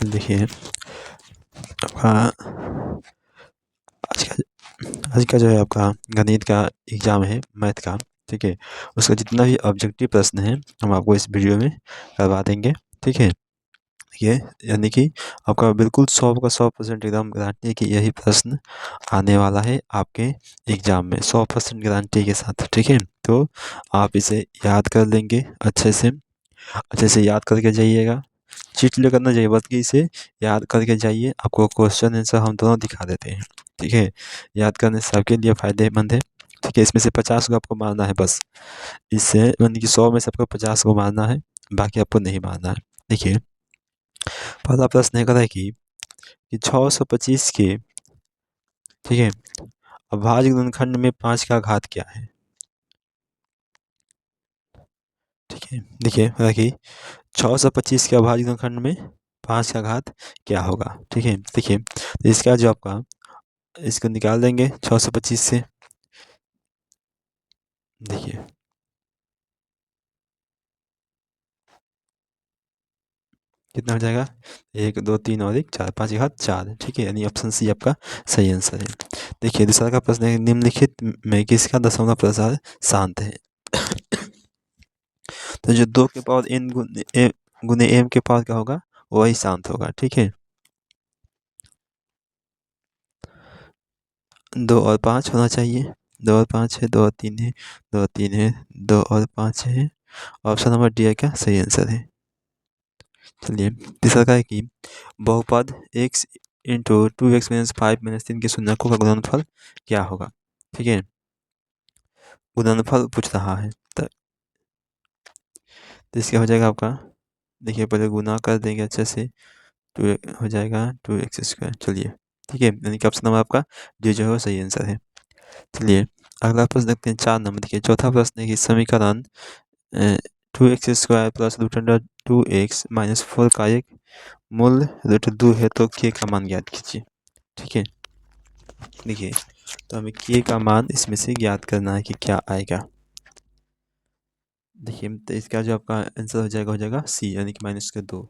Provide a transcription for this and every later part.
देखिए आपका आज का आज का जो है आपका गणित का एग्ज़ाम है मैथ का, ठीक है। उसका जितना भी ऑब्जेक्टिव प्रश्न है हम आपको इस वीडियो में करवा देंगे, ठीक है। ये यानी कि आपका बिल्कुल 100 का 100% एकदम गारंटी है कि यही प्रश्न आने वाला है आपके एग्ज़ाम में 100% गारंटी के साथ, ठीक है। तो आप इसे याद कर लेंगे अच्छे से याद करके जाइएगा। चीट नहीं करना चाहिए बल्कि इसे याद करके जाइए। आपको क्वेश्चन आंसर हम दोनों दिखा देते हैं, ठीक है। याद करने से सबके लिए फ़ायदेमंद है, ठीक है। इसमें से 50 को आपको मारना है बस। इससे यानी कि 100 में से आपको 50 को मारना है, बाकी आपको नहीं मारना है। देखिए पहला प्रश्न है, कहता है कि 625 के, ठीक है, अभाज्य गुणनखंड में 5 का घात क्या है, ठीक है। देखिए कहता है कि 625 के अभाज्य गुणनखंड में 5 का घात क्या होगा, ठीक है। देखिए तो इसका जो आपका इसको निकाल देंगे 625 से। देखिए कितना हो जाएगा, 1 2 3 और 1 4, 5 की घात 4, ठीक है। यानी ऑप्शन सी आपका सही आंसर है। देखिए दूसरा का प्रश्न है, निम्नलिखित में किसका दशमलव प्रसार शांत है। तो जो 2 के पावर n गुने m के पावर क्या होगा, वही शांत होगा, ठीक है। 2 और 5 होना चाहिए, 2 और 5 है, 2 और 3 है, 2 और 3 है, 2 और 5 है। ऑप्शन नंबर डी है क्या सही आंसर है। चलिए तीसरा का है कि बहुपद x into 2x minus 5 minus 3 के शून्यकों का गुणनफल क्या होगा, ठीक है। गुणनफल पूछ रहा है तो इसका हो जाएगा आपका, देखिए पहले गुना कर देंगे अच्छे से, 2 हो जाएगा 2x²। चलिए ठीक है, यानी कि ऑप्शन नंबर आपका डी जो है वो सही आंसर है। चलिए अगला प्रश्न देखते हैं 4 नंबर। देखिए चौथा प्रश्न है कि समीकरण 2x² plus root under 2x minus 4 का एक मूल √2 है तो k का मान ज्ञात कीजिए, ठीक है। देखिए तो हमें k का मान इसमें से ज्ञात करना है कि क्या आएगा। देखिए तो इसका जो आपका आंसर हो जाएगा सी, यानी कि -2।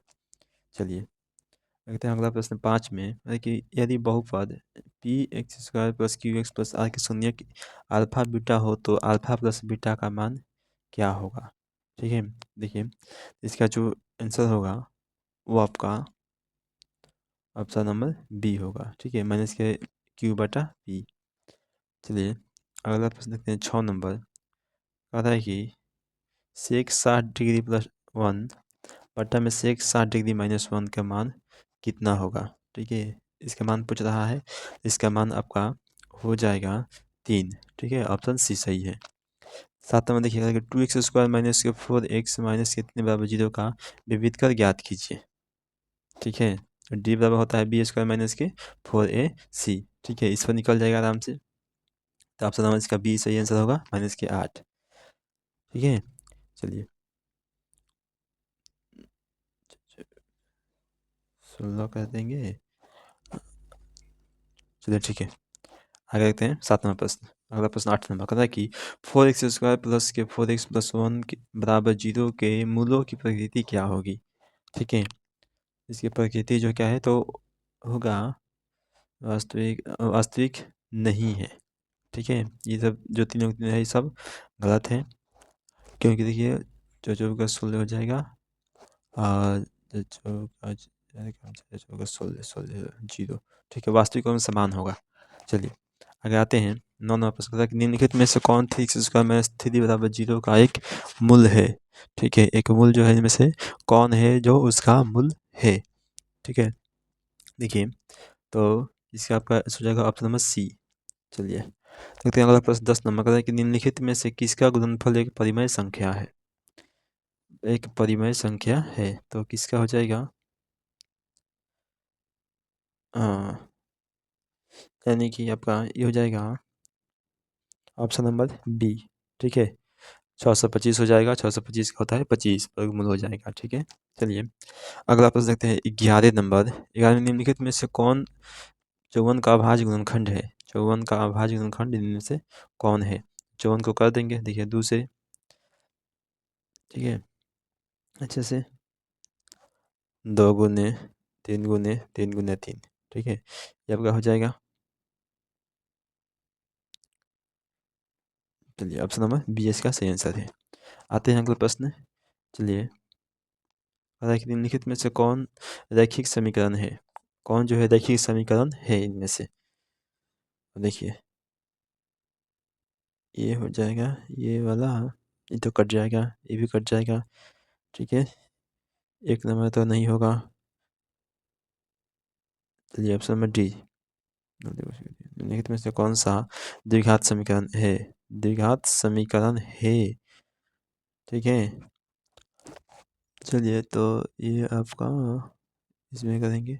चलिए देखते हैं अगला प्रश्न 5 में है कि यदि बहुपद p(x² + qx + r) के शून्य अल्फा बीटा हो तो अल्फा प्लस बीटा का मान क्या होगा, ठीक है। देखिए इसका जो आंसर होगा वो आपका ऑप्शन नंबर बी होगा, ठीक है, -q/p। चलिए अगला प्रश्न देखते हैं 6 नंबर। कहता है कि सेक 60 डिग्री +1 बटा में सेक 60 डिग्री -1 का मान कितना होगा, ठीक है। इसका मान पूछ रहा है, इसका मान आपका हो जाएगा 3, ठीक है। ऑप्शन सी सही है। 7 नंबर देखिएगा कि 2x² माइनस के 4x माइनस कितने बराबर 0 का विविध कर ज्ञात कीजिए, ठीक है। डी बराबर होता है b² माइनस के 4ac, ठीक है। इस पर निकल जाएगा आराम से, तो ऑप्शन नंबर इसका बी सही आंसर होगा -8, ठीक है। चलिए 16 कर देंगे, चलिए ठीक है। आगे देखते हैं 7 नंबर प्रश्न। अगला प्रश्न 8 नंबर कहता है कि 4x² प्लस के 4x + 1 के बराबर 0 के मूलों की प्रकृति क्या होगी, ठीक है। इसकी प्रकृति जो क्या है तो होगा वास्तविक नहीं है, ठीक है। ये सब जो तीनों है ये सब गलत है, क्योंकि देखिए जो का 16 हो जाएगा और जो 16 0, ठीक है, वास्तविक में समान होगा। चलिए आगे आते हैं 9 नंबर प्रश्न कहता है कि निम्नलिखित में से कौन 3x² - 3 बराबर 0 का एक मूल है, ठीक है। एक मूल जो है इनमें से कौन है जो उसका मूल है, ठीक है। देखिए तो इसका आपका हो जाएगा ऑप्शन नंबर सी। चलिए देखते हैं अगला प्रश्न 10 नंबर कहता है कि निम्नलिखित में से किसका गुणनफल एक परिमेय संख्या है, एक परिमेय संख्या है तो किसका हो जाएगा, यानी कि आपका ये हो जाएगा ऑप्शन नंबर बी, ठीक है। 625 हो जाएगा, 625 का होता है 25 वर्गमूल हो जाएगा, ठीक है। चलिए अगला प्रश्न देखते हैं 11 नंबर। 11 निम्नलिखित में से कौन 54 का अभाज्य गुणनखंड है, 54 का अभाज्य गुणनखंड इनमें से कौन है। 54 को कर देंगे, देखिए 2 से, ठीक है, अच्छे से 2 गुने 3 × 3 × 3, ठीक है, ये आपका हो जाएगा। चलिए ऑप्शन नंबर बी इसका सही आंसर है। आते हैं अगला प्रश्न। चलिए, निम्नलिखित में से कौन रैखिक समीकरण है? कौन जो है रैखिक समीकरण है इनमें से? देखिए, ये हो जाएगा, ये वाला, ये तो कट जाएगा, ये भी कट जाएगा, ठीक है, 1 नंबर तो नहीं होगा। चलिए ऑप्शन नंबर डी, निम्नलिखित में से कौन सा द्विघात समीकरण है? द्विघात समीकरण है, ठीक है। चलिए, तो ये आपका इसमें करेंगे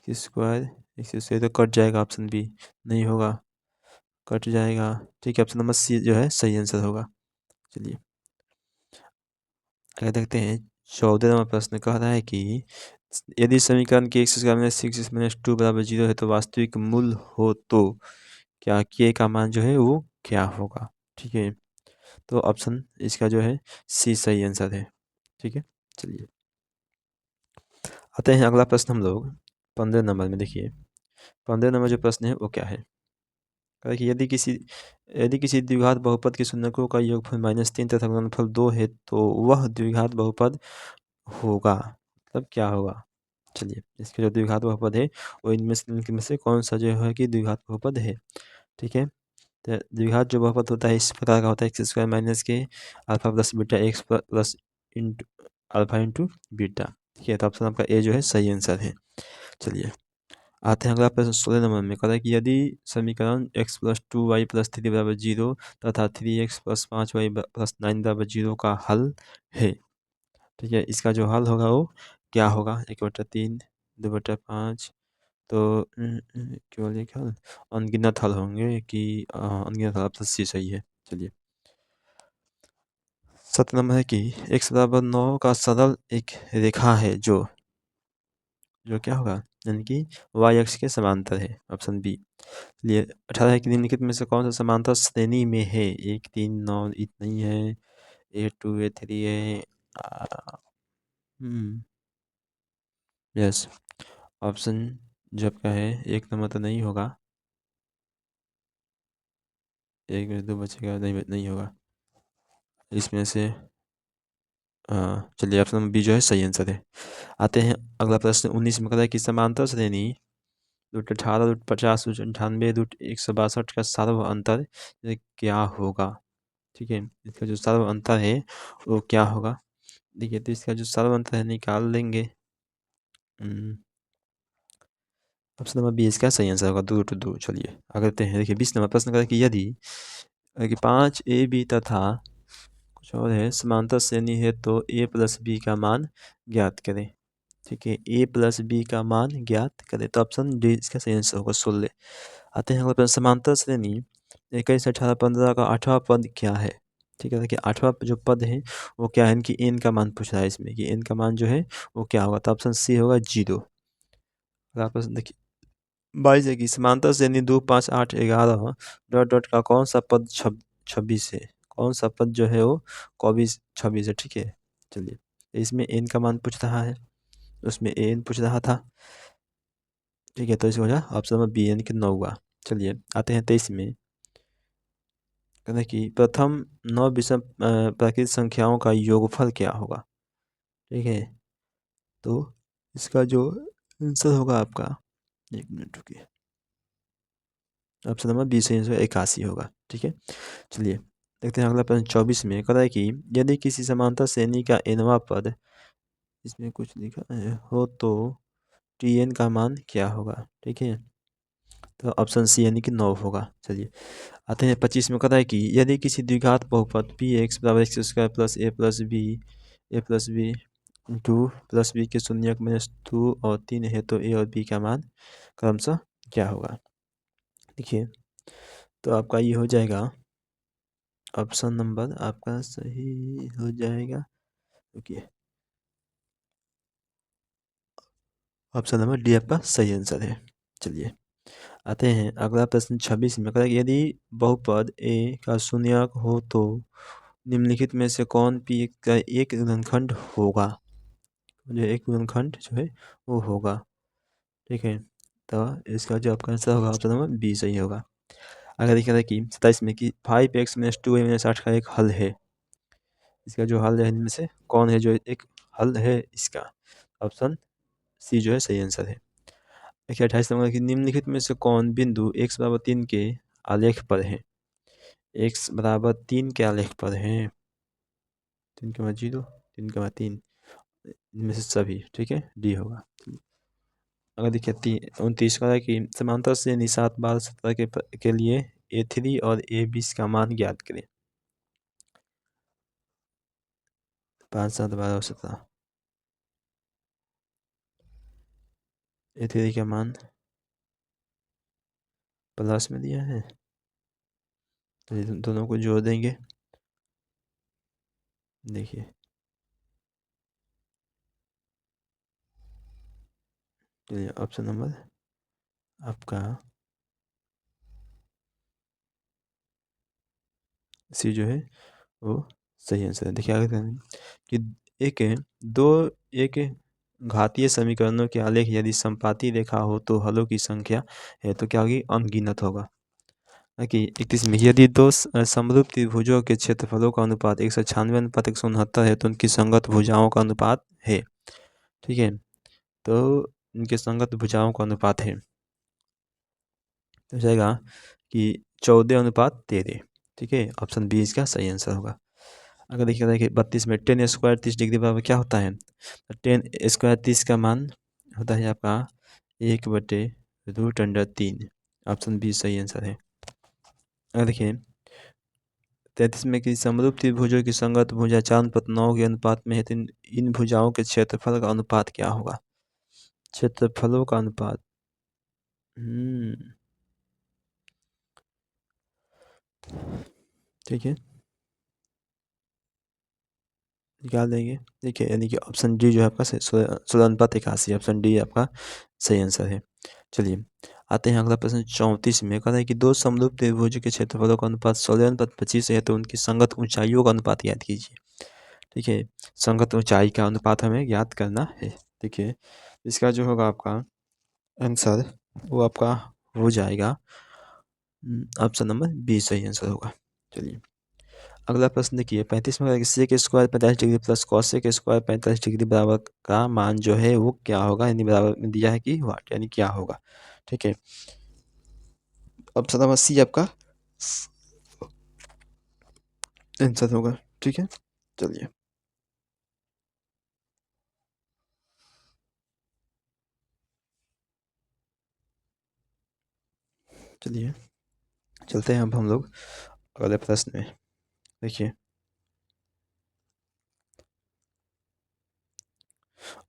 x² x² तो कट जाएगा, ऑप्शन बी नहीं होगा, कट जाएगा, ठीक है, ऑप्शन नंबर सी जो है सही आंसर होगा। चलिए आगे देखते हैं। 14वां प्रश्न कह रहा है कि यदि समीकरण के x² - 6x - 2 = 0 है तो वास्तविक मूल हो तो क्या k का मान जो है वो क्या होगा? ठीक है, तो ऑप्शन इसका जो है सी सही आंसर है, ठीक है। चलिए आते हैं अगला प्रश्न हम लोग 15 नंबर में। देखिए 15 नंबर जो प्रश्न है वो क्या है? कहा कि यदि किसी द्विघात बहुपद के शून्यकों का योगफल -3 तथा गुणनफल 2 है तो वह द्विघात बहुपद होगा, मतलब क्या होगा? चलिए, इसके जो द्विघात बहुपद है वो इनमें से कौन सा जो है कि द्विघात बहुपद है, ठीक है। तो द्विघात जो बहुपद होता है इस प्रकार का होता है, x² - k alpha plus beta x plus into alpha into beta, ठीक है, तो ऑप्शन आपका ए जो है सही आंसर है। चलिए आते हैं अगला प्रश्न 16 नंबर में। कहता है कि यदि समीकरण x + 2y + 3 = 0 तथा 3x + 5y + 9 = 0 का हल है, ठीक है, इसका जो हल होगा वो क्या होगा? 1/3 2/5, तो केवल एक हल, अनगिनत हल होंगे कि अनगिनत हल, ऑप्शन सी सही है। चलिए 7 नंबर है कि x = 9 का सरल एक रेखा है जो जो क्या होगा, यानी कि y अक्ष के समांतर है, ऑप्शन बी। चलिए 18 है कि निम्नलिखित में से कौन सा समांतर श्रेणी में है? 1 3 9 नहीं है, A2 A3 है, यस, ऑप्शन जो आपका है 1 नंबर तो नहीं होगा, 1 में 2 बचेगा, नहीं नहीं होगा इसमें से। चलिए ऑप्शन नंबर बी जो है सही आंसर है। आते हैं अगला प्रश्न 19 में। कहता है कि समांतर श्रेणी √18 √50 √98 √162 का सार्व अंतर ये क्या होगा? ठीक है, इसका जो सार्व अंतर है वो क्या होगा? देखिए, तो इसका जो सार्व अंतर है निकाल लेंगे। ऑप्शन नंबर बी इसका सही आंसर होगा, 2√2। चलिए आगे बढ़ते हैं। देखिए 20 नंबर प्रश्न कहता है कि यदि 5ab तथा कुछ और है समांतर श्रेणी है तो a + b का मान ज्ञात करें, ठीक है, a + b का मान ज्ञात करें, तो ऑप्शन डी इसका सही आंसर होगा, 16। आते हैं अगला प्रश्न। समांतर श्रेणी 21 18 15 का 8वां पद क्या है? ठीक है, देखिए 8वां जो पद है वो क्या है, कि n का मान पूछ रहा है इसमें, कि n का मान जो है वो क्या होगा, तो ऑप्शन सी होगा 0। अगला प्रश्न देखिए 22 है कि समांतर श्रेणी 2 5 8 11 डॉट डॉट का कौन सा पद 26 है? कौन सा पद जो है वो 26 है, ठीक है। चलिए इसमें n का मान पूछ रहा है, उसमें an पूछ रहा था, ठीक है, तो इसको हो जाए ऑप्शन नंबर बी यानी कि 9 हुआ। चलिए आते हैं 23 में। कहते हैं कि प्रथम 9 विषम प्राकृतिक संख्याओं का योगफल क्या होगा? ठीक है, तो इसका जो आंसर होगा आपका, 1 मिनट रुकिए, ऑप्शन नंबर बी से 81 होगा, ठीक है। चलिए देखते हैं अगला प्रश्न 24 में। कहता है कि यदि किसी समांतर श्रेणी का nवां पद, इसमें कुछ लिखा हो तो tn का मान क्या होगा? ठीक है, तो ऑप्शन सी यानी कि 9 होगा। चलिए आते हैं 25 में। कहता है कि यदि किसी द्विघात बहुपद px = x² + a+b 2 + b के शून्यक -2 और 3 है तो a और b का मान क्रमशः क्या होगा? देखिए, तो आपका ये हो जाएगा, ऑप्शन नंबर आपका सही हो जाएगा, ओके, ऑप्शन नंबर डी आपका सही आंसर है। चलिए आते हैं अगला प्रश्न 26 में। कहता है कि यदि बहुपद a का शून्यक हो तो निम्नलिखित में से कौन p का एक गुणनखंड होगा? जो एक गुणनखंड जो है वो होगा। ठीक है, तो इसका जो आपका आंसर होगा ऑप्शन नंबर बी सही होगा। अगर देखा जाए कि 27 में कि 5x-2a-8 का एक हल है, इसका जो हल है इनमें से कौन है जो एक हल है इसका, ऑप्शन सी जो है सही आंसर है। देखिए 28 नंबर की निम्नलिखित में से कौन बिंदु x=3 के आलेख पर है, x=3 के आलेख पर है, 3 के बाद 0, 3 के बाद 3, इनमें से सभी। ठीक है, डी होगा। अगर देखिए 29 का है कि समांतर से निषाद बाल सतह के लिए A3 और A20 का मान ज्ञात करें। 5, 7, 12 और 17, A3 का मान प्लस में दिया है, तो ये दोनों को जोड़ देंगे। देखिए चलिए ऑप्शन नंबर आपका सी जो है वो सही आंसर है। देखिए आगे कि एक दो एक घातीय समीकरणों के आलेख यदि समपाती रेखा हो तो हलों की संख्या है तो क्या होगी, अनगिनत होगा। कि 31 में यदि दो समरूप त्रिभुजों के क्षेत्रफलों का अनुपात 196:169 है तो उनकी संगत भुजाओं का अनुपात है। ठीक है, तो इनके संगत भुजाओं का अनुपात है तो जाएगा कि 14:13। ठीक है, ऑप्शन बी इसका सही आंसर होगा। अगर देखिए 32 में 10² 30 डिग्री बराबर क्या होता है, तो 10² 30 का मान होता है आपका 1/√3। ऑप्शन बी सही आंसर है। अगर देखिए 33 में कि समरूप त्रिभुजों की संगत भुजा 4:9 के अनुपात में है तो इन भुजाओं के क्षेत्रफल का अनुपात क्या होगा, क्षेत्रफलों का अनुपात। ठीक है, निकाल देंगे। देखिए यानी कि ऑप्शन डी जो है आपका 16:81, ऑप्शन डी आपका सही आंसर है। चलिए आते हैं अगला प्रश्न 34 में, कहता है कि दो समरूप त्रिभुज के क्षेत्रफलों का अनुपात 16:25 है तो उनकी संगत ऊंचाइयों का अनुपात याद कीजिए। ठीक है, संगत ऊंचाई का अनुपात हमें याद करना है। देखिए इसका जो होगा आपका आंसर वो आपका हो जाएगा ऑप्शन नंबर बी सही आंसर होगा। चलिए अगला प्रश्न देखिए 35 में sec square 45 degree plus cosec square 45 degree बराबर का मान जो है वो क्या होगा, यानी बराबर में दिया है कि वाट, यानी क्या होगा। ठीक है, ऑप्शन नंबर सी आपका आंसर होगा। ठीक है, चलिए चलिए चलते हैं अब हम लोग अगले प्रश्न में। देखिए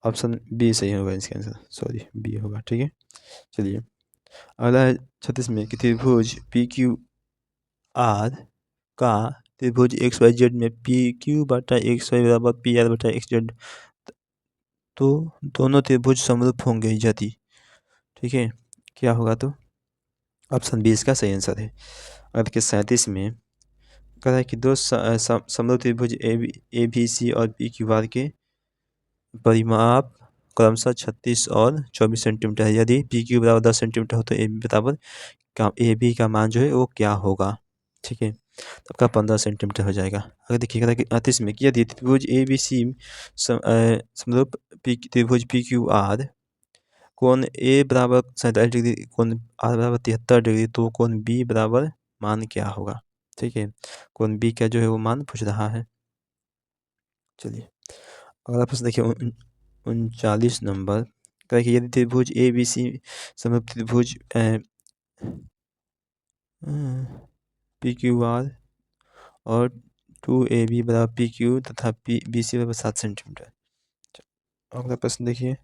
ऑप्शन बी सही होगा इसका आंसर, सॉरी बी होगा। ठीक है, चलिए अगला है 36 में कि त्रिभुज पी क्यू आर का त्रिभुज एक्स वाई जेड में पी क्यू बटा एक्स वाई बराबर पी आर बटा एक्स जेड, तो दोनों त्रिभुज समरूप होंगे यदि। ठीक है, क्या होगा, तो ऑप्शन बी इसका सही आंसर है। और देखिए 37 में कह रहा है कि दो समरूप त्रिभुज ए बी सी और पी क्यू आर के परिमाप क्रमशः 36 और 24 सेंटीमीटर है। यदि पी क्यू बराबर 10 सेंटीमीटर हो तो ए बी बराबर ए बी का मान जो है वो क्या होगा। ठीक है, तो आपका 15 सेंटीमीटर हो जाएगा। अगर देखिएगा कि 38 में कि यदि त्रिभुज ए बी सी समरूप त्रिभुज पी क्यू आर कोण ए बराबर 47 डिग्री, कोण आर बराबर 73 डिग्री, तो कोण बी बराबर मान क्या होगा। ठीक है, कोण बी का जो है वो मान पूछ रहा है। चलिए अगला प्रश्न देखिए 39 नंबर का है कि यदि त्रिभुज ए बी सी समरूप त्रिभुज पी क्यू आर और 2AB बराबर पी क्यू तथा बी सी बराबर 7 सेंटीमीटर। अगला प्रश्न देखिए